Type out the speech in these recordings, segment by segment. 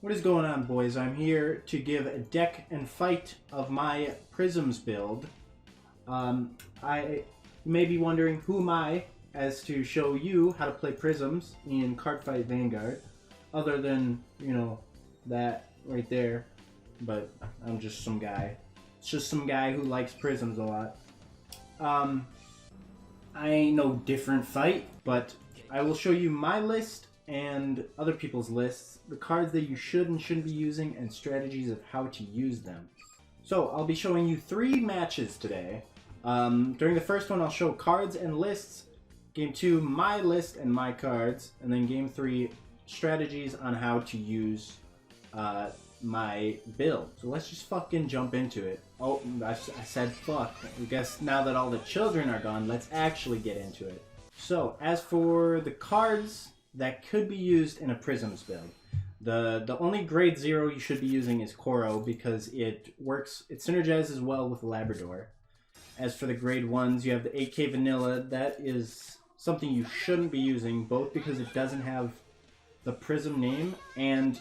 What is going on, boys? I'm here to give a deck and fight of my Prisms build. You may be wondering who am I as to show you how to play Prisms in CardFight Vanguard, other than, you know, that right there. But I'm just some guy. It's just some guy who likes Prisms a lot. I ain't no different fight, but I will show you my list and other people's lists, the cards that you should and shouldn't be using, and strategies of how to use them. So I'll be showing you 3 matches today. During the first one I'll show cards and lists, game 2 my list and my cards, and then game 3 strategies on how to use my build. So let's just fucking jump into it. Oh, I said fuck. I guess now that all the children are gone, let's actually get into it. So as for the cards that could be used in a Prisms build, the only grade 0 you should be using is Koro, because it synergizes well with Labrador. As for the grade 1s, you have the 8K Vanilla. That is something you shouldn't be using, both because it doesn't have the Prism name, and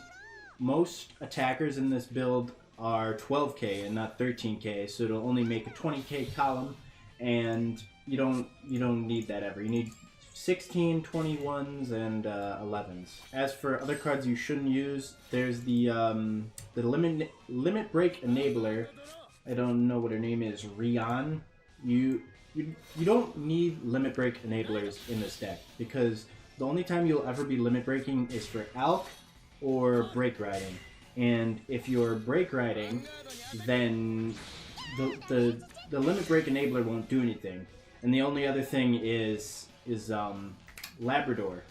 most attackers in this build are 12K and not 13K, so it'll only make a 20K column, and you don't need that ever. You need 16, 21s, and 11s. As for other cards you shouldn't use, there's the limit break enabler. I don't know what her name is. Rian. You don't need limit break enablers in this deck, because the only time you'll ever be limit breaking is for Alk or break riding. And if you're break riding, then the limit break enabler won't do anything. And the only other thing is Labrador.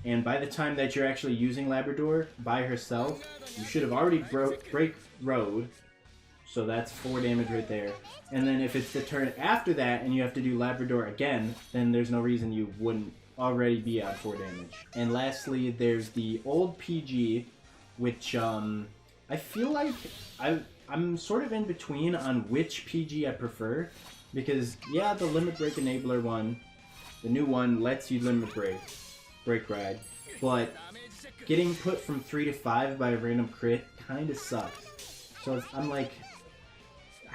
And by the time that you're actually using Labrador by herself, you should have already break road. So that's 4 damage right there. And then if it's the turn after that and you have to do Labrador again, then there's no reason you wouldn't already be at 4 damage. And lastly, there's the old PG, which I feel like I'm sort of in between on which PG I prefer. Because, yeah, the Limit Break Enabler one, the new one, lets you Limit Break Ride. But getting put from 3 to 5 by a random crit kind of sucks. So I'm like,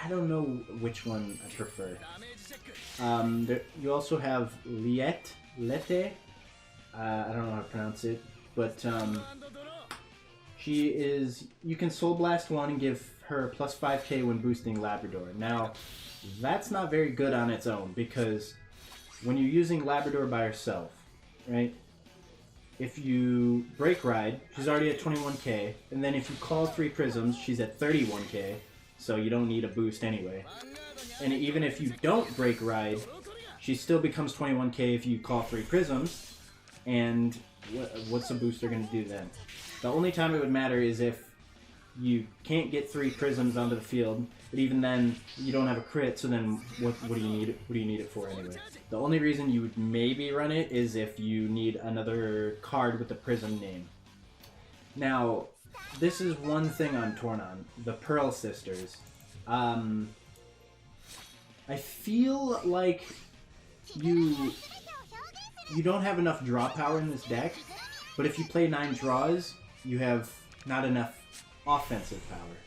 I don't know which one I prefer. You also have Lete. I don't know how to pronounce it. But she is, you can Soul Blast one and give her plus 5k when boosting Labrador. Now, that's not very good on its own, because when you're using Labrador by herself, right? If you break ride, she's already at 21k, and then if you call 3 prisms, she's at 31k, so you don't need a boost anyway. And even if you don't break ride, she still becomes 21k if you call 3 prisms, and what's the booster going to do then? The only time it would matter is if you can't get 3 prisms onto the field, but even then you don't have a crit, so then what do you need it? What do you need it for anyway? The only reason you would maybe run it is if you need another card with the prism name. Now, this is one thing I'm torn on. The Pearl Sisters. I feel like you don't have enough draw power in this deck, but if you play 9 draws, you have not enough offensive power.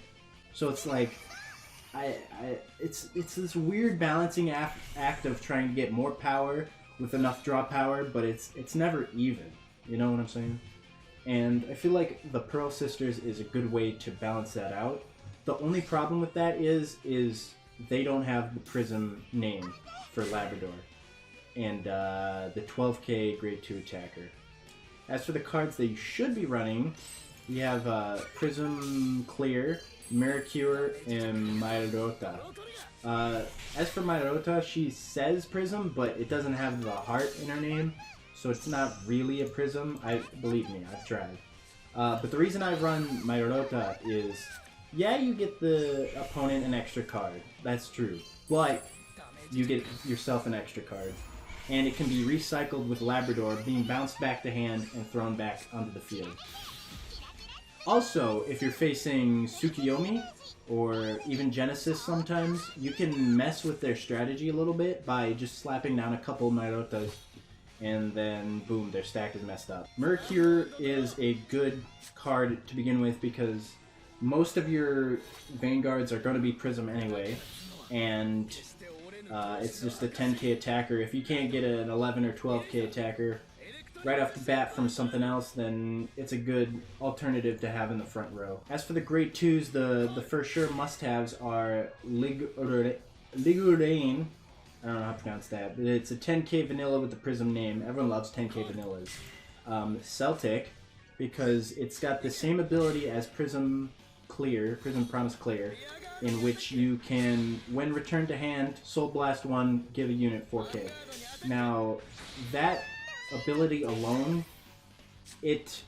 So it's like, it's this weird balancing act of trying to get more power with enough draw power, but it's never even. You know what I'm saying? And I feel like the Pearl Sisters is a good way to balance that out. The only problem with that is they don't have the Prism name for Labrador and the 12k grade 2 attacker. As for the cards that you should be running, we have Prism Clear, Mercure, and Mairota. As for Mairota, she says Prism, but it doesn't have the heart in her name, so it's not really a Prism. Believe me, I've tried. But the reason I run Mairota is, yeah, you get the opponent an extra card. That's true. But you get yourself an extra card. And it can be recycled with Labrador, being bounced back to hand and thrown back onto the field. Also, if you're facing Tsukiyomi, or even Genesis sometimes, you can mess with their strategy a little bit by just slapping down a couple Mairotas and then boom, their stack is messed up. Mercure is a good card to begin with because most of your Vanguards are going to be Prism anyway, and it's just a 10k attacker. If you can't get an 11 or 12k attacker right off the bat from something else, then it's a good alternative to have in the front row. As for the grade 2s, the for sure must-haves are Ligurane. I don't know how to pronounce that, but it's a 10k vanilla with the Prism name. Everyone loves 10k vanillas. Celtic, because it's got the same ability as Prism Promise Clear, in which you can, when returned to hand, Soul Blast 1, give a unit 4k. Now, that ability alone, it's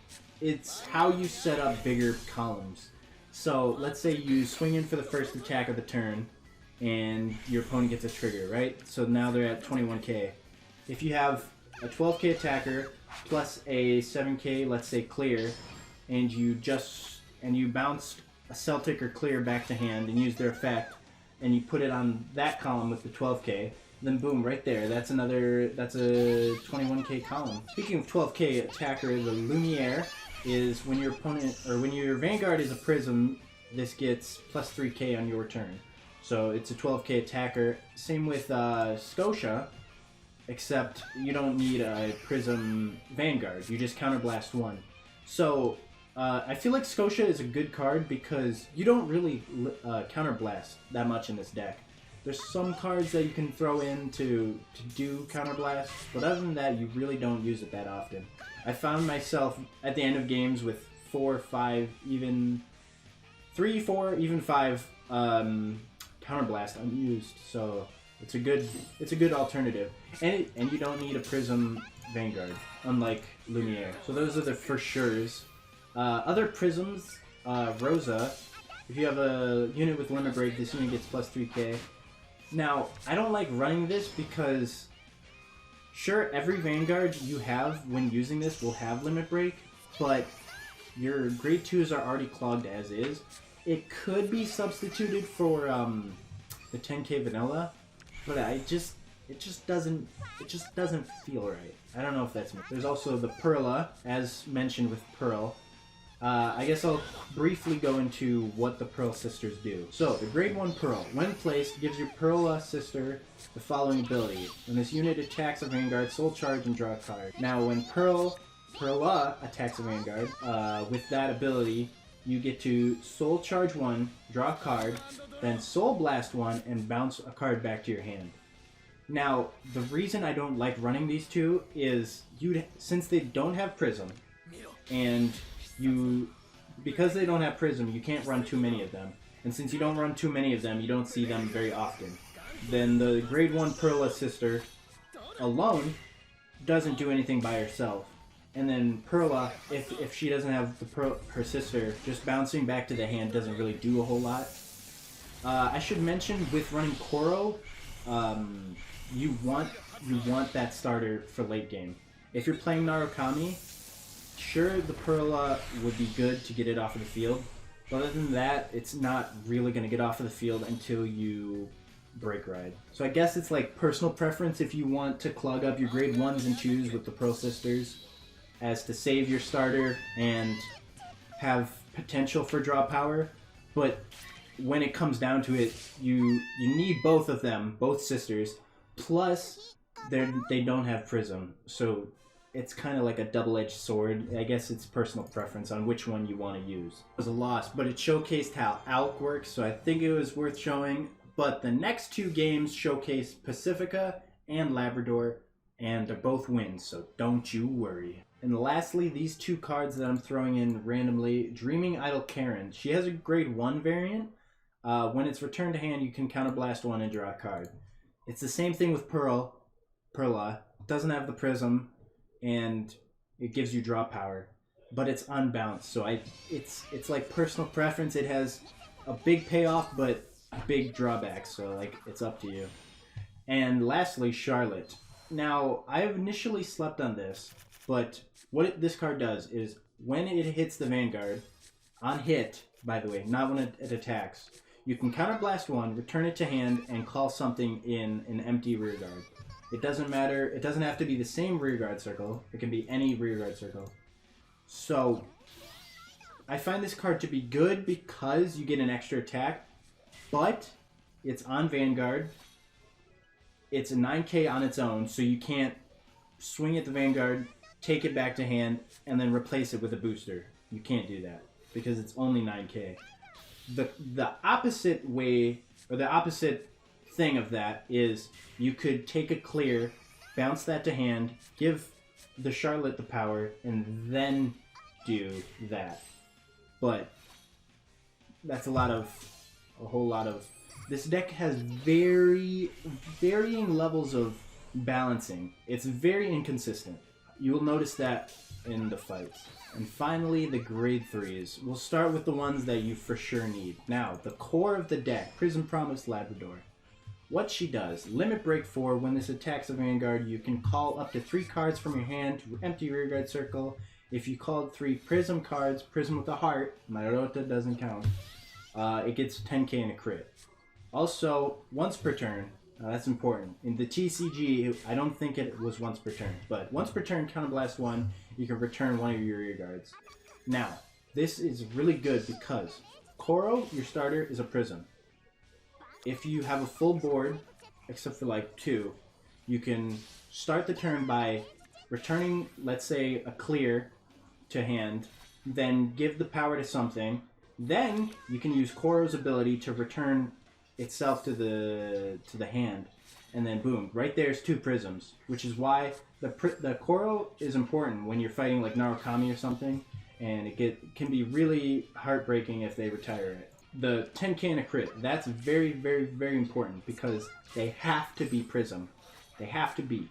how you set up bigger columns. So, let's say you swing in for the first attack of the turn, and your opponent gets a trigger, right? So now they're at 21k. If you have a 12k attacker plus a 7k, let's say clear, and you bounced a Celtic or clear back to hand and use their effect, and you put it on that column with the 12k, then boom, right there, that's a 21k column. Speaking of 12k attacker, the Lumiere is when your opponent, or when your Vanguard is a Prism, this gets plus 3k on your turn. So it's a 12k attacker. Same with Scotia, except you don't need a Prism Vanguard. You just counterblast 1. So I feel like Scotia is a good card because you don't really counterblast that much in this deck. There's some cards that you can throw in to do counterblast, but other than that, you really don't use it that often. I found myself at the end of games with 4, 5, even 3, 4, even 5 counterblast unused, so it's a good alternative, and you don't need a Prism Vanguard unlike Lumiere. So those are the for sure's. Other Prisms, Rosa, if you have a unit with limit break, this unit gets plus 3k. Now I don't like running this because sure, every Vanguard you have when using this will have limit break, but your grade 2s are already clogged as is. It could be substituted for the 10k vanilla, but it just doesn't feel right. I don't know if that's me. There's also the Perla, as mentioned with Pearl. I guess I'll briefly go into what the Pearl Sisters do. So, the grade 1 Pearl, when placed, gives your Perla Sister the following ability. When this unit attacks a Vanguard, Soul Charge and draw a card. Now, when Perla attacks a Vanguard, with that ability, you get to Soul Charge 1, draw a card, then Soul Blast 1, and bounce a card back to your hand. Now, the reason I don't like running these two is, since they don't have Prism, and because they don't have Prism, you can't run too many of them. And since you don't run too many of them, you don't see them very often. Then the grade 1 Perla Sister alone doesn't do anything by herself. And then Perla, if she doesn't have her sister, just bouncing back to the hand doesn't really do a whole lot. I should mention, with running Koro, you want that starter for late game. If you're playing Narukami, sure, the Perla would be good to get it off of the field, but other than that, it's not really going to get off of the field until you break ride. So I guess it's like personal preference if you want to clog up your grade 1s and 2s with the Pearl Sisters, as to save your starter and have potential for draw power, but when it comes down to it, you need both of them, both sisters, plus they don't have Prism, so it's kind of like a double-edged sword. I guess it's personal preference on which one you want to use. It was a loss, but it showcased how ALK works, so I think it was worth showing. But the next 2 games showcase Pacifica and Labrador, and they're both wins, so don't you worry. And lastly, these 2 cards that I'm throwing in randomly, Dreaming Idol Karen. She has a grade 1 variant. When it's returned to hand, you can counterblast 1 and draw a card. It's the same thing with Perla. It doesn't have the Prism, and it gives you draw power, but it's unbounced. So it's like personal preference. It has a big payoff, but big drawbacks. So like it's up to you. And lastly, Charlotte. Now I've initially slept on this, but what this card does is when it hits the Vanguard, on hit, by the way, not when it attacks, you can counterblast 1, return it to hand, and call something in an empty rearguard. It doesn't matter. It doesn't have to be the same rearguard circle. It can be any rearguard circle. So I find this card to be good because you get an extra attack, but it's on Vanguard. It's a 9k on its own, so you can't swing at the Vanguard, take it back to hand, and then replace it with a booster. You can't do that because it's only 9k. The opposite way, or the opposite thing of that is you could take a clear, bounce that to hand, give the Charlotte the power, and then do that. But that's a whole lot of... This deck has varying levels of balancing. It's very inconsistent. You will notice that in the fights. And finally, the grade 3s. We'll start with the ones that you for sure need. Now, the core of the deck, Prism Promise Labrador. What she does, limit break 4, when this attacks a Vanguard, you can call up to 3 cards from your hand to empty rearguard circle. If you called 3 Prism cards, Prism with a heart, Marota doesn't count, it gets 10k in a crit. Also, once per turn, that's important. In the TCG, I don't think it was once per turn, but once per turn, counterblast 1, you can return one of your rearguards. Now, this is really good because Koro, your starter, is a Prism. If you have a full board, except for like 2, you can start the turn by returning, let's say, a clear to hand, then give the power to something. Then you can use Koro's ability to return itself to the hand, and then boom, right there's 2 prisms, which is why the Koro is important when you're fighting like Narukami or something, and it can be really heartbreaking if they retire it. The 10k in a crit, that's very, very, very important because they have to be Prism. They have to be.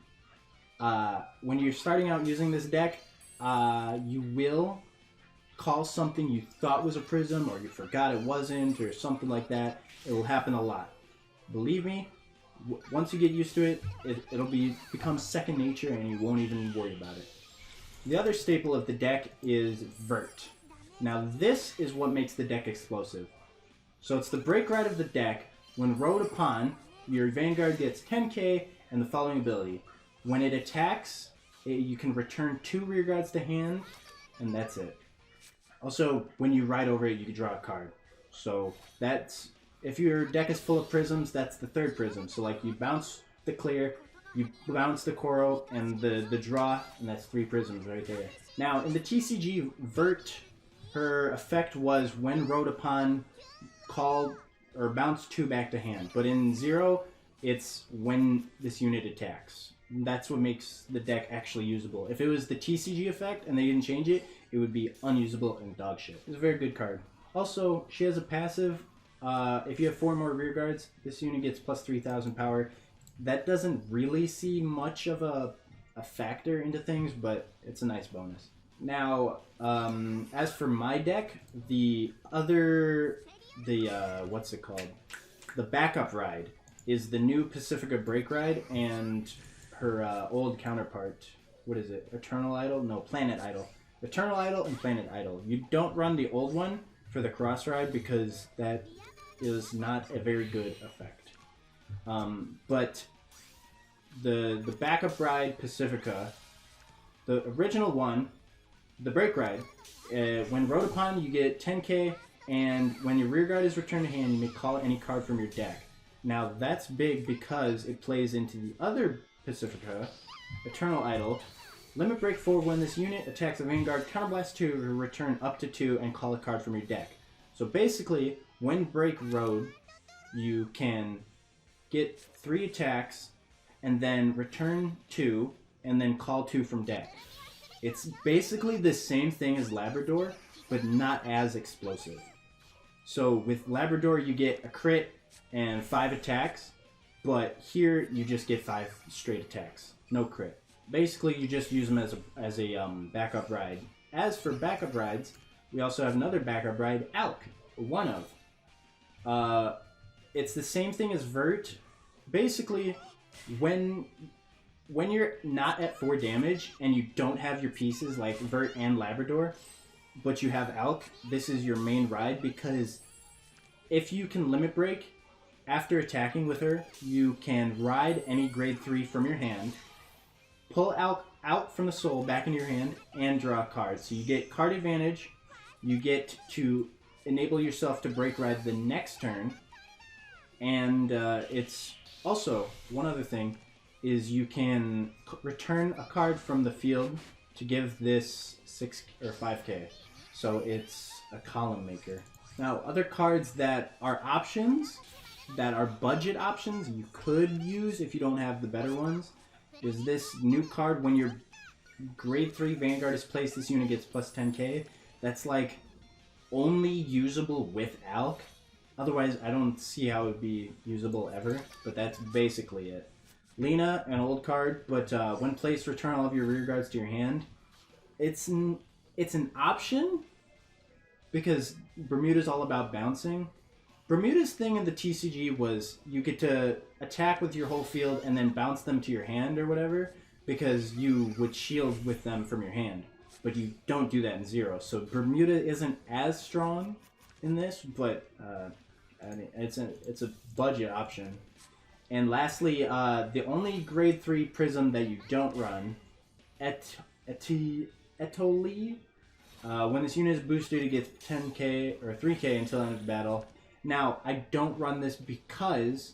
When you're starting out using this deck, you will call something you thought was a Prism, or you forgot it wasn't, or something like that. It will happen a lot. Believe me, once you get used to it, it'll become second nature and you won't even worry about it. The other staple of the deck is Vert. Now this is what makes the deck explosive. So it's the break ride of the deck. When rode upon, your Vanguard gets 10k and the following ability. When it attacks, you can return 2 rearguards to hand, and that's it. Also, when you ride over it, you can draw a card. So that's... If your deck is full of prisms, that's the 3rd prism. So like you bounce the clear, you bounce the Koro, and the draw, and that's 3 prisms right there. Now, in the TCG, Vert, her effect was when rode upon, call or bounce 2 back to hand. But in Zero, it's when this unit attacks. That's what makes the deck actually usable. If it was the TCG effect and they didn't change it, it would be unusable and dog shit. It's a very good card. Also, she has a passive. If you have 4 more rearguards, this unit gets plus 3,000 power. That doesn't really see much of a factor into things, but it's a nice bonus. Now, as for my deck, what's it called? The backup ride is the new Pacifica Break Ride and her old counterpart. What is it? Eternal Idol? No, Planet Idol. Eternal Idol and Planet Idol. You don't run the old one for the cross ride because that is not a very good effect. But the backup ride Pacifica, the original one, the break ride, when rode upon you get 10k, and when your rearguard is returned to hand, you may call any card from your deck. Now that's big because it plays into the other Pacifica, Eternal Idol. Limit break 4, when this unit attacks a Vanguard, counterblast 2 to return up to 2 and call a card from your deck. So basically, when break rode, you can get 3 attacks and then return 2 and then call 2 from deck. It's basically the same thing as Labrador, but not as explosive. So with Labrador, you get a crit and 5 attacks, but here you just get 5 straight attacks, no crit. Basically, you just use them as a backup ride. As for backup rides, we also have another backup ride, Alk, one of. It's the same thing as Vert. Basically, when you're not at 4 damage and you don't have your pieces like Vert and Labrador, but you have Alk, this is your main ride because if you can limit break after attacking with her, you can ride any grade 3 from your hand, pull out from the soul back into your hand, and draw a card. So you get card advantage, you get to enable yourself to break ride the next turn, and it's also, one other thing, is you can return a card from the field to give this 6 or 5k. So it's a column maker. Now, other cards that are options, that are budget options you could use if you don't have the better ones, is this new card. When your grade 3 Vanguard is placed, this unit gets plus 10k. That's like only usable with Alk. Otherwise, I don't see how it would be usable ever, but that's basically it. Lena, an old card, but when placed, return all of your rear guards to your hand. It's an option, because Bermuda's all about bouncing. Bermuda's thing in the TCG was you get to attack with your whole field and then bounce them to your hand or whatever, because you would shield with them from your hand. But you don't do that in Zero. So Bermuda isn't as strong in this, but I mean, it's a budget option. And lastly, the only grade 3 Prism that you don't run, Etoli. When this unit is boosted, it gets 10k or 3k until the end of the battle. Now, I don't run this because,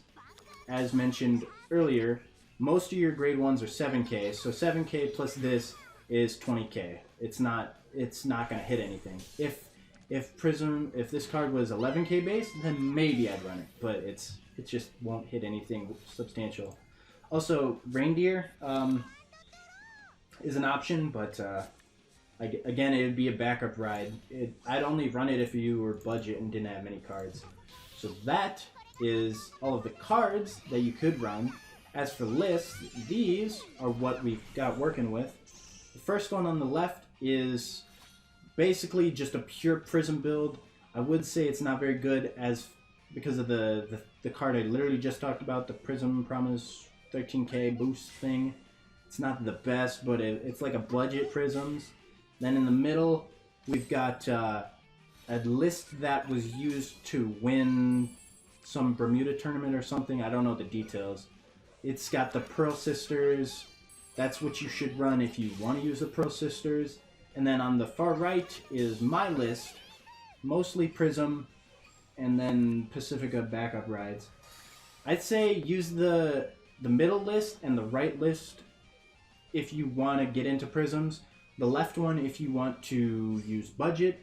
as mentioned earlier, most of your grade 1s are 7k, so 7k plus this is 20k. It's not going to hit anything. If this card was 11k base, then maybe I'd run it, but it just won't hit anything substantial. Also, Reindeer is an option, but again, it would be a backup ride. I'd only run it if you were budget and didn't have many cards. So that is all of the cards that you could run. As for lists, these are what we've got working with. The first one on the left is basically just a pure Prism build. I would say it's not very good because of the card I literally just talked about, the Prism Promise 13k boost thing. It's not the best, but it's like a budget Prisms. Then in the middle, we've got a list that was used to win some Bermuda tournament or something. I don't know the details. It's got the Pearl Sisters. That's what you should run if you want to use the Pearl Sisters. And then on the far right is my list, mostly Prism, and then Pacifica backup rides. I'd say use the middle list and the right list if you want to get into Prisms. The left one if you want to use budget.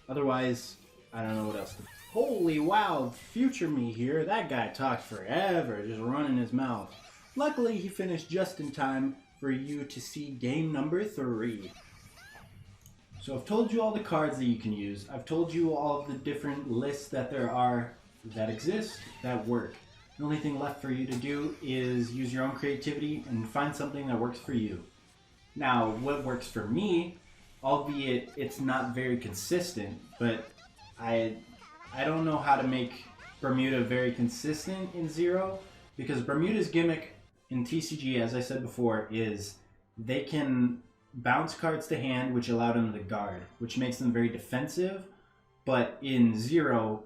Otherwise, I don't know what else. Holy wow, future me here. That guy talked forever, just running his mouth. Luckily, he finished just in time for you to see game number 3. So I've told you all the cards that you can use. I've told you all of the different lists that there are that exist, that work. The only thing left for you to do is use your own creativity and find something that works for you. Now, what works for me, albeit it's not very consistent, but I don't know how to make Bermuda very consistent in Zero, because Bermuda's gimmick in TCG, as I said before, is they can bounce cards to hand, which allow them to guard, which makes them very defensive. But in Zero,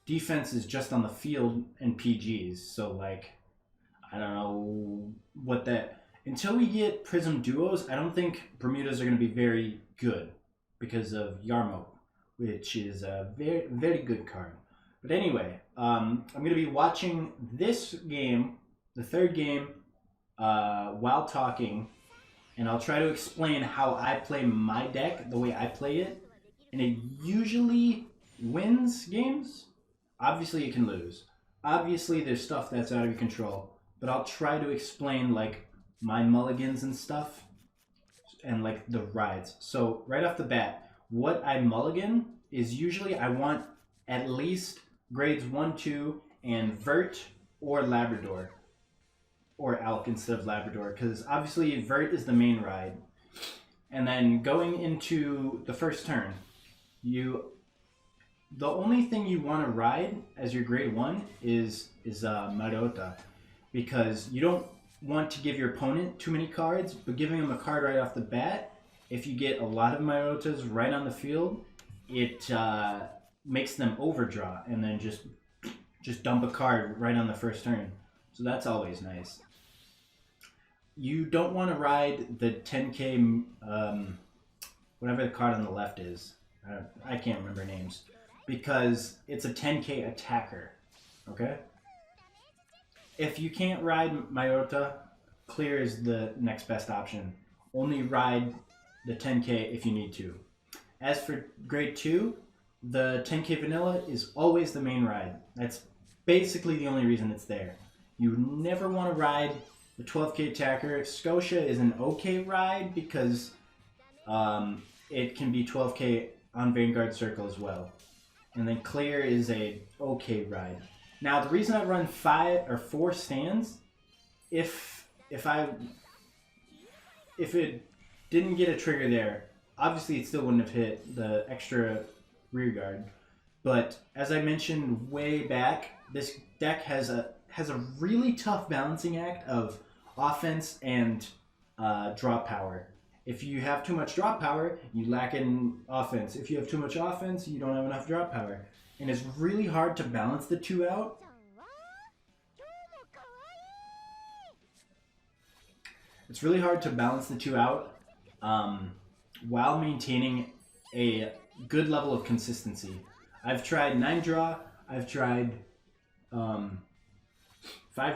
defense is just on the field and PGs. So, like, I don't know what that... Until we get Prism Duos, I don't think Bermudas are going to be very good because of Yarmo, which is a very, very good card. But anyway, I'm going to be watching this game, the third game, while talking. And I'll try to explain how I play my deck, the way I play it. And it usually wins games. Obviously, it can lose. Obviously, there's stuff that's out of your control. But I'll try to explain, like, my mulligans and stuff. And, like, the rides. So, right off the bat, what I mulligan is usually I want at least grades 1, 2, and Vert or Labrador. Or Alk instead of Labrador, because obviously Vert is the main ride. And then going into the first turn, the only thing you want to ride as your grade 1 is Marota, because you don't want to give your opponent too many cards, but giving them a card right off the bat, if you get a lot of Marotas right on the field, it makes them overdraw and then just just dump a card right on the first turn. So that's always nice. You don't want to ride the 10k, whatever the card on the left is. I can't remember names. Because it's a 10k attacker. Okay? If you can't ride Mayota, clear is the next best option. Only ride the 10k if you need to. As for grade 2, the 10k vanilla is always the main ride. That's basically the only reason it's there. You never want to ride the 12k attacker. Scotia is an okay ride because it can be 12k on Vanguard Circle as well. And then clear is a okay ride. Now the reason I run 5 or 4 stands, if it didn't get a trigger there, obviously it still wouldn't have hit the extra rear guard. But as I mentioned way back, this deck has a really tough balancing act of offense and draw power. If you have too much draw power, you lack in offense. If you have too much offense, you don't have enough draw power. And it's really hard to balance the two out. It's really hard to balance the two out while maintaining a good level of consistency. I've tried 9 draw, I've tried 5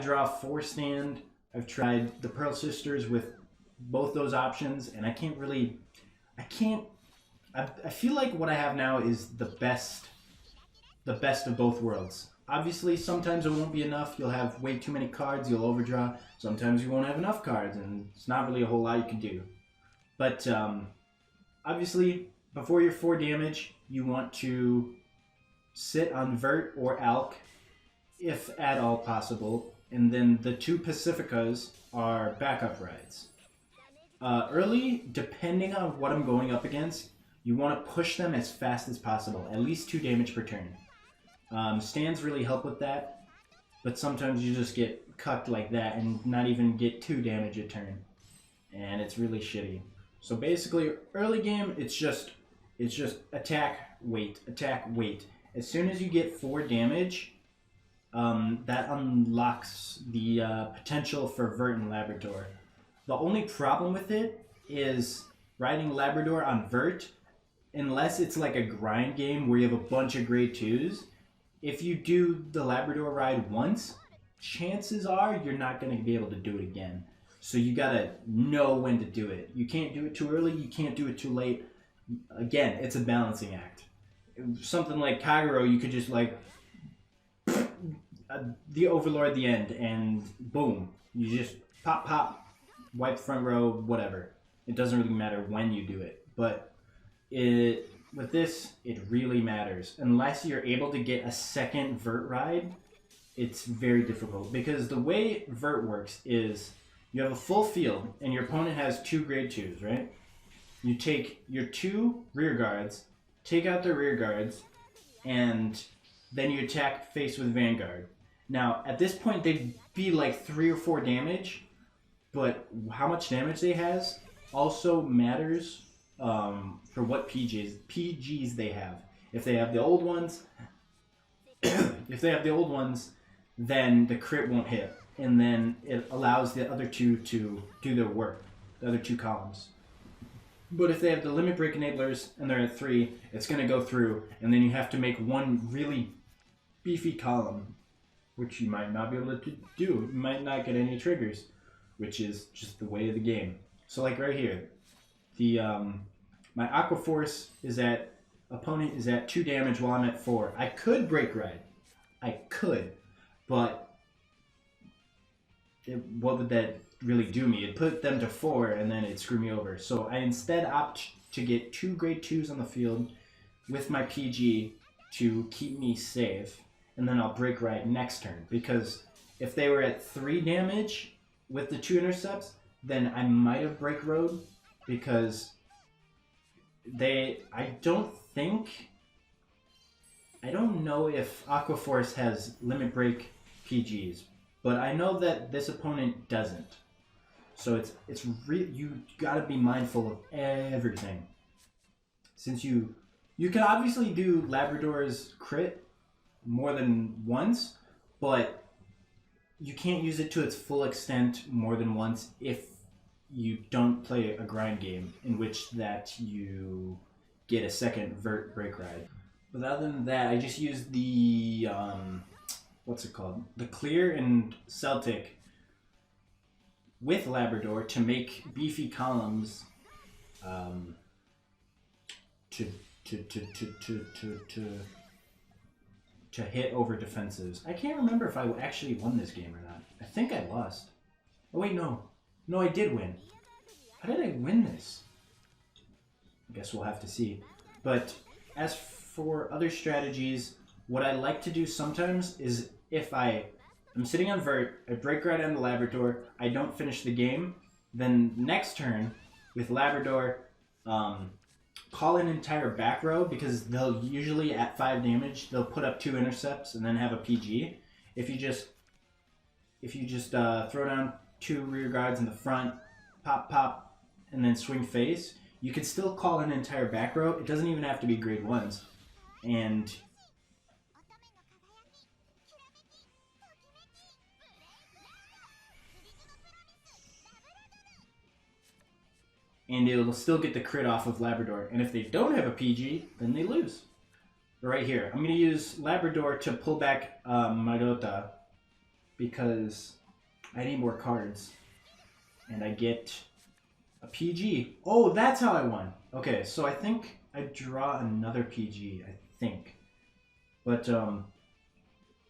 draw, 4 stand, I've tried the Pearl Sisters with both those options, and I feel like what I have now is the best of both worlds. Obviously, sometimes it won't be enough. You'll have way too many cards, you'll overdraw. Sometimes you won't have enough cards, and it's not really a whole lot you can do. But obviously, before your 4 damage, you want to sit on Vert or Alk, if at all possible. And then the 2 Pacificas are backup rides. Early, depending on what I'm going up against, you want to push them as fast as possible, at least 2 damage per turn. Stands really help with that, but sometimes you just get cucked like that and not even get 2 damage a turn, and it's really shitty. So basically, early game, it's just attack, wait, attack, wait. As soon as you get 4 damage, that unlocks the potential for Vert and Labrador. The only problem with it is riding Labrador on Vert, unless it's like a grind game where you have a bunch of grade 2s, if you do the Labrador ride once, chances are you're not going to be able to do it again. So you got to know when to do it. You can't do it too early, you can't do it too late. Again, it's a balancing act. Something like Kagero, you could just like the Overlord at the end, and boom, you just pop, pop, wipe front row, whatever. It doesn't really matter when you do it, but with this, it really matters. Unless you're able to get a second Vert ride, it's very difficult. Because the way Vert works is you have a full field, and your opponent has 2 grade 2s, right? You take your 2 rear guards, take out the rear guards, and then you attack face with Vanguard. Now, at this point, they'd be like 3 or 4 damage, but how much damage they has also matters for what PGs they have. If they have the old ones, then the crit won't hit, and then it allows the other 2 to do their work, the other 2 columns. But if they have the limit break enablers and they're at 3, it's going to go through, and then you have to make one really beefy column, which you might not be able to do. You might not get any triggers, which is just the way of the game. So like right here, the my Aqua Force is at, opponent is at 2 damage while I'm at 4. I could break ride. I could, but what would that really do me? It'd put them to 4 and then it'd screw me over. So I instead opt to get 2 grade 2s on the field with my PG to keep me safe, and then I'll break ride next turn. Because if they were at 3 damage with the 2 intercepts, then I might have break road, because I don't know if Aqua Force has limit break PGs, but I know that this opponent doesn't. So you gotta be mindful of everything. Since you can obviously do Labrador's crit more than once, but you can't use it to its full extent more than once if you don't play a grind game in which that you get a second vert break ride. But other than that, I just used the what's it called? The Clear and Celtic with Labrador to make beefy columns to hit over defensives. I can't remember if I actually won this game or not. I think I lost. Oh wait, no. No, I did win. How did I win this? I guess we'll have to see. But as for other strategies, what I like to do sometimes is if I'm sitting on vert, I break right on the Labrador, I don't finish the game, then next turn with Labrador, call an entire back row because they'll usually at 5 damage they'll put up 2 intercepts and then have a PG. If you just throw down 2 rear guards in the front, pop pop, and then swing face, you can still call an entire back row. It doesn't even have to be grade 1s, and it'll still get the crit off of Labrador. And if they don't have a PG, then they lose. Right here, I'm going to use Labrador to pull back Marota because I need more cards. And I get a PG. Oh, that's how I won. Okay, so I think I draw another PG, I think. But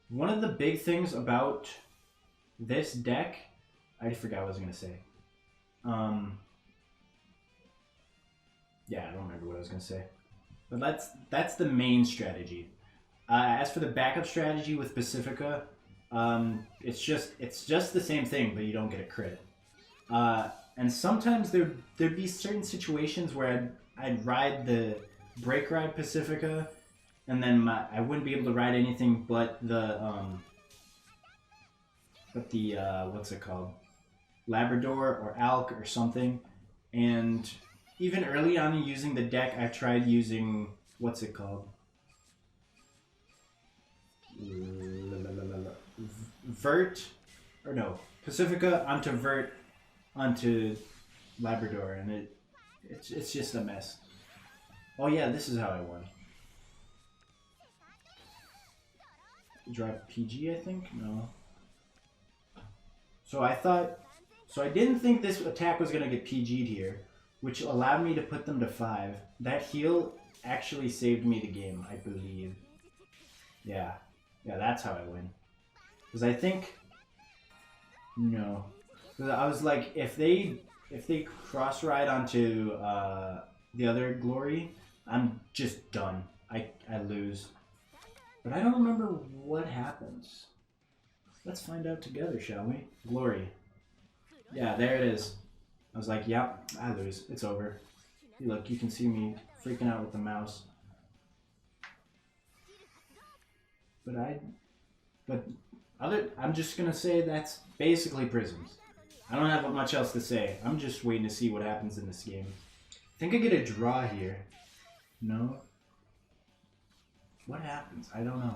one of the big things about this deck, I forgot what I was going to say. Yeah, I don't remember what I was going to say. But that's the main strategy. As for the backup strategy with Pacifica, it's just the same thing, but you don't get a crit. And sometimes there'd be certain situations where I'd ride the break ride Pacifica, and then I wouldn't be able to ride anything but the what's it called, Labrador or Alk or something. And even early on in using the deck, I tried using what's it called, Vert, or no, Pacifica onto Vert onto Labrador, and it's just a mess. Oh yeah, this is how I won. Drive PG, I think? No. So I didn't think this attack was going to get PG'd here, which allowed me to put them to 5. That heal actually saved me the game, I believe. Yeah, that's how I win. Because I think, no. Because I was like, if they cross ride onto the other glory, I'm just done. I lose. But I don't remember what happens. Let's find out together, shall we? Glory. Yeah, there it is. I was like, yep, I lose. It's over. Look, you can see me freaking out with the mouse. I'm just gonna say that's basically Prisms. I don't have much else to say. I'm just waiting to see what happens in this game. I think I get a draw here. No? What happens? I don't know.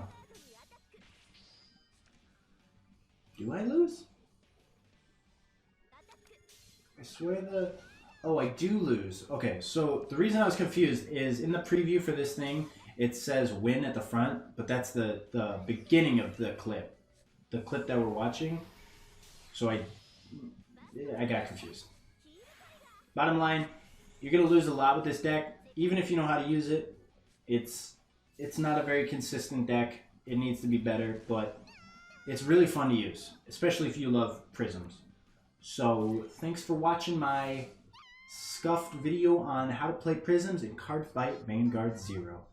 Do I lose? I swear oh, I do lose. Okay, so the reason I was confused is in the preview for this thing, it says win at the front, but that's the beginning of the clip. The clip that we're watching. So I got confused. Bottom line, you're going to lose a lot with this deck. Even if you know how to use it, it's not a very consistent deck. It needs to be better, but it's really fun to use, especially if you love Prisms. So thanks for watching my scuffed video on how to play Prisms in CardFight Vanguard Zero.